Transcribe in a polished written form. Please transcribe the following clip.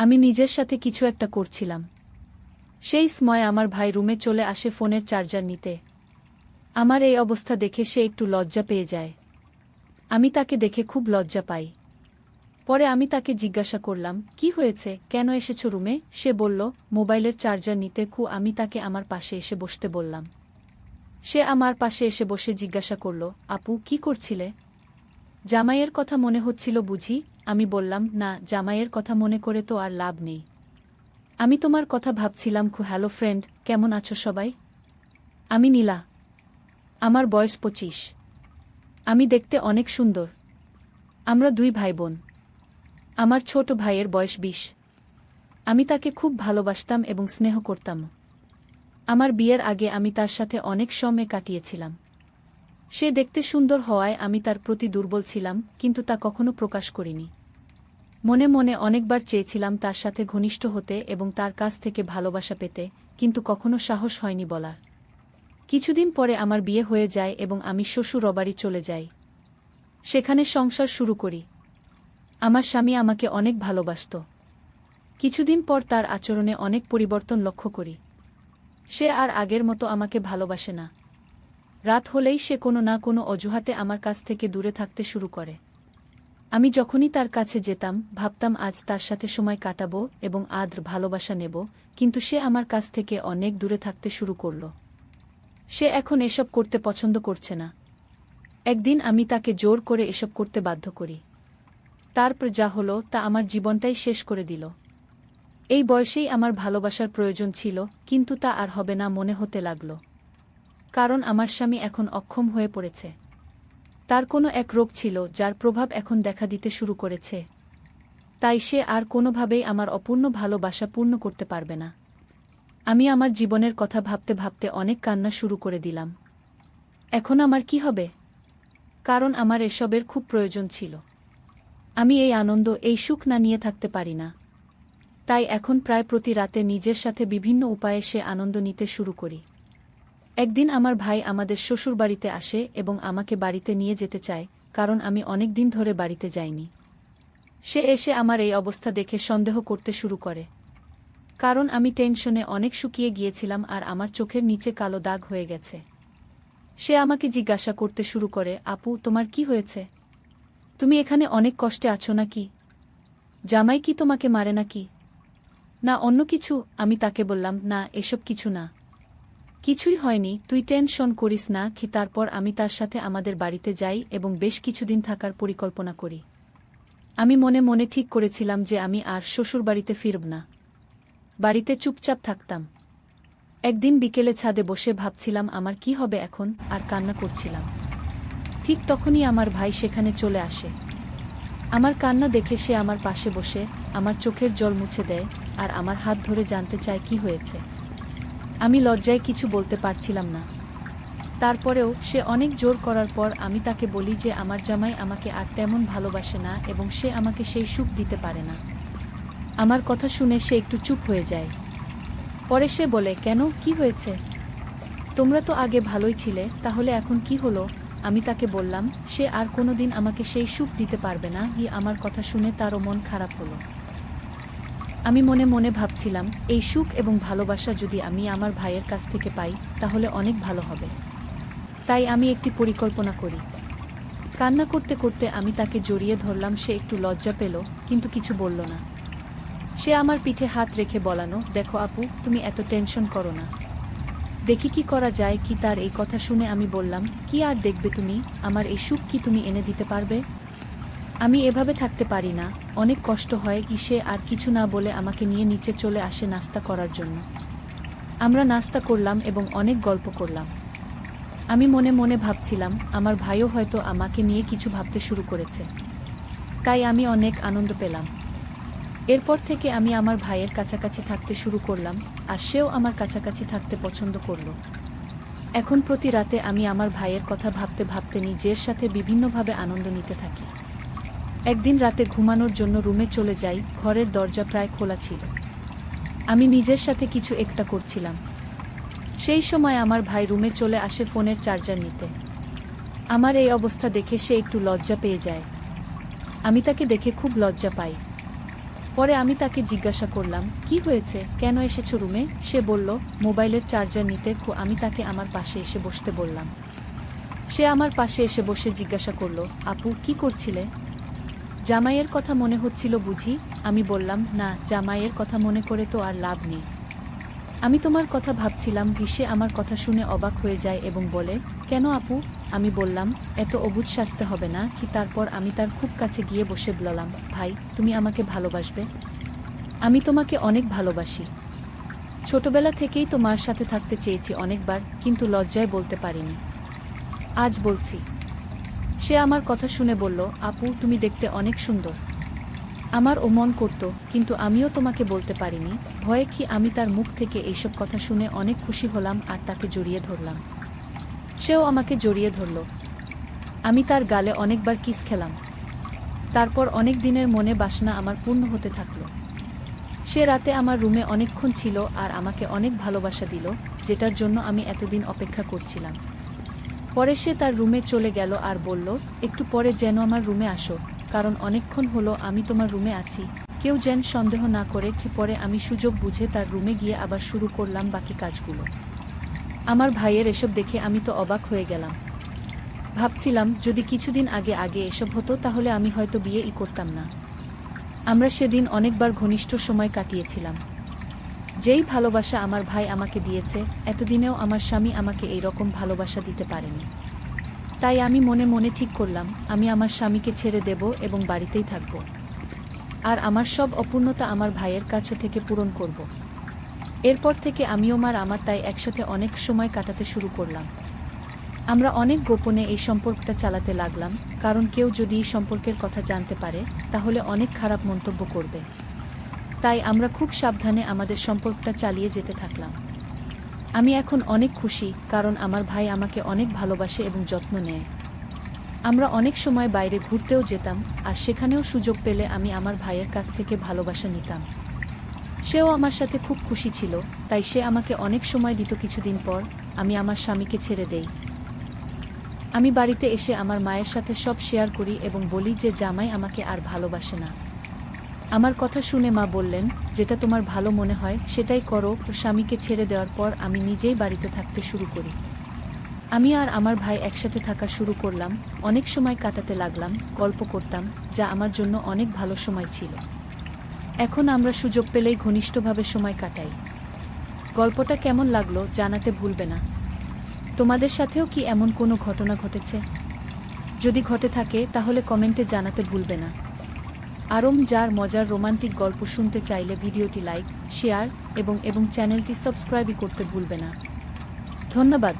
আমি নিজের সাথে কিছু একটা করছিলাম। সেই সময় আমার ভাই রুমে চলে আসে ফোনের চার্জার নিতে। আমার এই অবস্থা দেখে সে একটু লজ্জা পেয়ে যায়। আমি তাকে দেখে খুব লজ্জা পাই। পরে আমি তাকে জিজ্ঞাসা করলাম, কি হয়েছে, কেন এসেছো রুমে? সে বলল, মোবাইলের চার্জার নিতে। আমি তাকে আমার পাশে এসে বসতে বললাম। সে আমার পাশে এসে বসে জিজ্ঞাসা করল, আপু কি করছিলে? জামাইয়ের কথা মনে হচ্ছিল বুঝি? আমি বললাম, না, জামাইয়ের কথা মনে করে তো আর লাভ নেই। আমি তোমার কথা ভাবছিলাম। হ্যালো ফ্রেন্ড, কেমন আছো সবাই? আমি নীলা। আমার বয়স 25। আমি দেখতে অনেক সুন্দর। আমরা 2 ভাই বোন। আমার ছোট ভাইয়ের বয়স 20। আমি তাকে খুব ভালোবাসতাম এবং স্নেহ করতাম। আমার বিয়ের আগে আমি তার সাথে অনেক সময় কাটিয়েছিলাম। সে দেখতে সুন্দর হওয়ায় আমি তার প্রতি দুর্বল ছিলাম, কিন্তু তা কখনো প্রকাশ করিনি। মনে মনে অনেকবার চেয়েছিলাম তার সাথে ঘনিষ্ঠ হতে এবং তার কাছ থেকে ভালোবাসা পেতে, কিন্তু কখনো সাহস হয়নি বলার। কিছুদিন পরে আমার বিয়ে হয়ে যায় এবং আমি শ্বশুরবাড়ি চলে যাই। সেখানে সংসার শুরু করি। আমার স্বামী আমাকে অনেক ভালোবাসত। কিছুদিন পর তার আচরণে অনেক পরিবর্তন লক্ষ্য করি। সে আর আগের মতো আমাকে ভালোবাসে না। রাত হলেই সে কোনো না কোনো অজুহাতে আমার কাছ থেকে দূরে থাকতে শুরু করে। আমি যখনই তার কাছে যেতাম ভাবতাম আজ তার সাথে সময় কাটাবো এবং আদ্র ভালোবাসা নেব, কিন্তু সে আমার কাছ থেকে অনেক দূরে থাকতে শুরু করল। সে এখন এসব করতে পছন্দ করছে না। একদিন আমি তাকে জোর করে এসব করতে বাধ্য করি। তারপর যা হলো তা আমার জীবনটাই শেষ করে দিল। এই বয়সেই আমার ভালোবাসার প্রয়োজন ছিল, কিন্তু তা আর হবে না মনে হতে লাগল। কারণ আমার স্বামী এখন অক্ষম হয়ে পড়েছে। তার কোনো এক রোগ ছিল যার প্রভাব এখন দেখা দিতে শুরু করেছে। তাই সে আর কোনোভাবেই আমার অপূর্ণ ভালোবাসা পূর্ণ করতে পারবে না। আমি আমার জীবনের কথা ভাবতে ভাবতে অনেক কান্না শুরু করে দিলাম। এখন আমার কি হবে? কারণ আমার এসবের খুব প্রয়োজন ছিল। আমি এই আনন্দ, এই সুখ না নিয়ে থাকতে পারি না। তাই এখন প্রায় প্রতি রাতে নিজের সাথে বিভিন্ন উপায়ে সে আনন্দ নিতে শুরু করি। একদিন আমার ভাই আমাদের শ্বশুরবাড়িতে আসে এবং আমাকে বাড়িতে নিয়ে যেতে চায়, কারণ আমি অনেক দিন ধরে বাড়িতে যাইনি। সে এসে আমার এই অবস্থা দেখে সন্দেহ করতে শুরু করে। কারণ আমি টেনশনে অনেক শুকিয়ে গিয়েছিলাম আর আমার চোখের নিচে কালো দাগ হয়ে গেছে। সে আমাকে জিজ্ঞাসা করতে শুরু করে, আপু তোমার কি হয়েছে? তুমি এখানে অনেক কষ্টে আছো নাকি? জামাই কি তোমাকে মারে নাকি? না অন্য কিছু? আমি তাকে বললাম, না, এসব কিছু না। কিছুই হয়নি, তুই টেনশন করিস না। তারপর আমি তার সাথে আমাদের বাড়িতে যাই এবং বেশ কিছুদিন থাকার পরিকল্পনা করি। আমি মনে মনে ঠিক করেছিলাম যে আমি আর শ্বশুরবাড়িতে ফিরব না। বাড়িতে চুপচাপ থাকতাম। একদিন বিকেলে ছাদে বসে ভাবছিলাম আমার কি হবে এখন, আর কান্না করছিলাম। ঠিক তখনই আমার ভাই সেখানে চলে আসে। আমার কান্না দেখে সে আমার পাশে বসে আমার চোখের জল মুছে দেয় আর আমার হাত ধরে জানতে চায় কি হয়েছে। আমি লজ্জায় কিছু বলতে পারছিলাম না। তারপরেও সে অনেক জোর করার পর আমি তাকে বলি যে আমার জামাই আমাকে আর তেমন ভালোবাসে না এবং সে আমাকে সেই সুখ দিতে পারে না। আমার কথা শুনে সে একটু চুপ হয়ে যায়। পরে সে বলে, কেন, কি হয়েছে? তোমরা তো আগে ভালোই ছিলে, তাহলে এখন কি হলো? আমি তাকে বললাম, সে আর কোনোদিন আমাকে সেই সুখ দিতে পারবে না। আমার কথা শুনে তারও মন খারাপ হলো। আমি মনে মনে ভাবছিলাম, এই সুখ এবং ভালোবাসা যদি আমি আমার ভাইয়ের কাছ থেকে পাই তাহলে অনেক ভালো হবে। তাই আমি একটি পরিকল্পনা করি। কান্না করতে করতে আমি তাকে জড়িয়ে ধরলাম। সে একটু লজ্জা পেল, কিন্তু কিছু বলল না। সে আমার পিঠে হাত রেখে বলানো, দেখো আপু, তুমি এত টেনশন করো না, দেখি কি করা যায়। তার এই কথা শুনে আমি বললাম, কি আর দেখবে তুমি, আমার এই সুখ কি তুমি এনে দিতে পারবে? আমি এভাবে থাকতে পারি না, অনেক কষ্ট হয়। সে আর কিছু না বলে আমাকে নিয়ে নিচে চলে আসে নাস্তা করার জন্য। আমরা নাস্তা করলাম এবং অনেক গল্প করলাম। আমি মনে মনে ভাবছিলাম আমার ভাইও হয়তো আমাকে নিয়ে কিছু ভাবতে শুরু করেছে। তাই আমি অনেক আনন্দ পেলাম। এরপর থেকে আমি আমার ভাইয়ের কাছাকাছি থাকতে শুরু করলাম আর সেও আমার কাছাকাছি থাকতে পছন্দ করল। এখন প্রতি রাতে আমি আমার ভাইয়ের কথা ভাবতে ভাবতে নিজের সাথে বিভিন্নভাবে আনন্দ নিতে থাকি। একদিন রাতে ঘুমানোর জন্য রুমে চলে যাই, ঘরের দরজা প্রায় খোলা ছিল। আমি নিজের সাথে কিছু একটা করছিলাম। সেই সময় আমার ভাই রুমে চলে আসে ফোনের চার্জার নিতে। আমার এই অবস্থা দেখে সে একটু লজ্জা পেয়ে যায়। আমি তাকে দেখে খুব লজ্জা পাই। পরে আমি তাকে জিজ্ঞাসা করলাম, কি হয়েছে, কেন এসেছো রুমে? সে বলল, মোবাইলের চার্জার নিতে। আমি তাকে আমার পাশে এসে বসতে বললাম। সে আমার পাশে এসে বসে জিজ্ঞাসা করল, আপু কি করছিলে? জামাইয়ের কথা মনে হচ্ছিল বুঝি? আমি বললাম, না, জামাইয়ের কথা মনে করে তো আর লাভ নেই। আমি তোমার কথা ভাবছিলাম। সে আমার কথা শুনে অবাক হয়ে যায় এবং বলে, কেন আপু? আমি বললাম, এত অবুঝ সাজতে হবে না কি? তারপর আমি তার খুব কাছে গিয়ে বসে বললাম, ভাই, তুমি আমাকে ভালোবাসবে? আমি তোমাকে অনেক ভালোবাসি। ছোটবেলা থেকেই তো মার সাথে থাকতে চেয়েছি অনেকবার, কিন্তু লজ্জায় বলতে পারিনি। আজ বলছি। সে আমার কথা শুনে বলল, আপু তুমি দেখতে অনেক সুন্দর। আমার ও মন করত, কিন্তু আমিও তোমাকে বলতে পারিনি, ভয়ে কি। আমি তার মুখ থেকে এইসব কথা শুনে অনেক খুশি হলাম আর তাকে জড়িয়ে ধরলাম। সেও আমাকে জড়িয়ে ধরল। আমি তার গালে অনেকবার কিস খেলাম। তারপর অনেক দিনের মনে বাসনা আমার পূর্ণ হতে থাকলো। সে রাতে আমার রুমে অনেকক্ষণ ছিল আর আমাকে অনেক ভালোবাসা দিল, যেটার জন্য আমি এতদিন অপেক্ষা করছিলাম। পরে সে তার রুমে চলে গেল আর বলল, একটু পরে যেন আমার রুমে আসো, কারণ অনেকক্ষণ হলো আমি তোমার রুমে আছি, কেউ যেন সন্দেহ না করে। পরে আমি সুযোগ বুঝে তার রুমে গিয়ে আবার শুরু করলাম বাকি কাজগুলো। আমার ভাইয়ের এসব দেখে আমি তো অবাক হয়ে গেলাম। ভাবছিলাম, যদি কিছুদিন আগে আগে এসব হতো তাহলে আমি হয়তো বিয়েই করতাম না। আমরা সেদিন অনেকবার ঘনিষ্ঠ সময় কাটিয়েছিলাম। যেই ভালোবাসা আমার ভাই আমাকে দিয়েছে, এতদিনেও আমার স্বামী আমাকে এই রকম ভালোবাসা দিতে পারেনি। তাই আমি মনে মনে ঠিক করলাম, আমি আমার স্বামীকে ছেড়ে দেব এবং বাড়িতেই থাকব। আর আমার সব অপূর্ণতা আমার ভাইয়ের কাছ থেকে পূরণ করব। এরপর থেকে আমিও আমার তাই একসাথে অনেক সময় কাটাতে শুরু করলাম। আমরা অনেক গোপনে এই সম্পর্কটা চালাতে লাগলাম, কারণ কেউ যদি এই সম্পর্কের কথা জানতে পারে তাহলে অনেক খারাপ মন্তব্য করবে। তাই আমরা খুব সাবধানে আমাদের সম্পর্কটা চালিয়ে যেতে থাকলাম। আমি এখন অনেক খুশি, কারণ আমার ভাই আমাকে অনেক ভালোবাসে এবং যত্ন নেয়। আমরা অনেক সময় বাইরে ঘুরতেও যেতাম, আর সেখানেও সুযোগ পেলে আমি আমার ভাইয়ের কাছ থেকে ভালোবাসা নিতাম। সেও আমার সাথে খুব খুশি ছিল, তাই সে আমাকে অনেক সময় দিত। কিছুদিন পর আমি আমার স্বামীকে ছেড়ে দেই। আমি বাড়িতে এসে আমার মায়ের সাথে সব শেয়ার করি এবং বলি যে জামাই আমাকে আর ভালোবাসে না। আমার কথা শুনে মা বললেন, যেটা তোমার ভালো মনে হয় সেটাই করো। স্বামীকে ছেড়ে দেওয়ার পর আমি নিজেই বাড়িতে থাকতে শুরু করি। আমি আর আমার ভাই একসাথে থাকা শুরু করলাম, অনেক সময় কাটাতে লাগলাম, গল্প করতাম, যা আমার জন্য অনেক ভালো সময় ছিল। এখন আমরা সুযোগ পেলেই ঘনিষ্ঠভাবে সময় কাটাই। গল্পটা কেমন লাগলো জানাতে ভুলবে না। তোমাদের সাথেও কি এমন কোনো ঘটনা ঘটেছে? যদি ঘটে থাকে তাহলে কমেন্টে জানাতে ভুলবে না। আরও যার মজার রোমান্টিক গল্প শুনতে চাইলে ভিডিওটি লাইক, শেয়ার এবং চ্যানেলটি সাবস্ক্রাইব করতে ভুলবে না। ধন্যবাদ।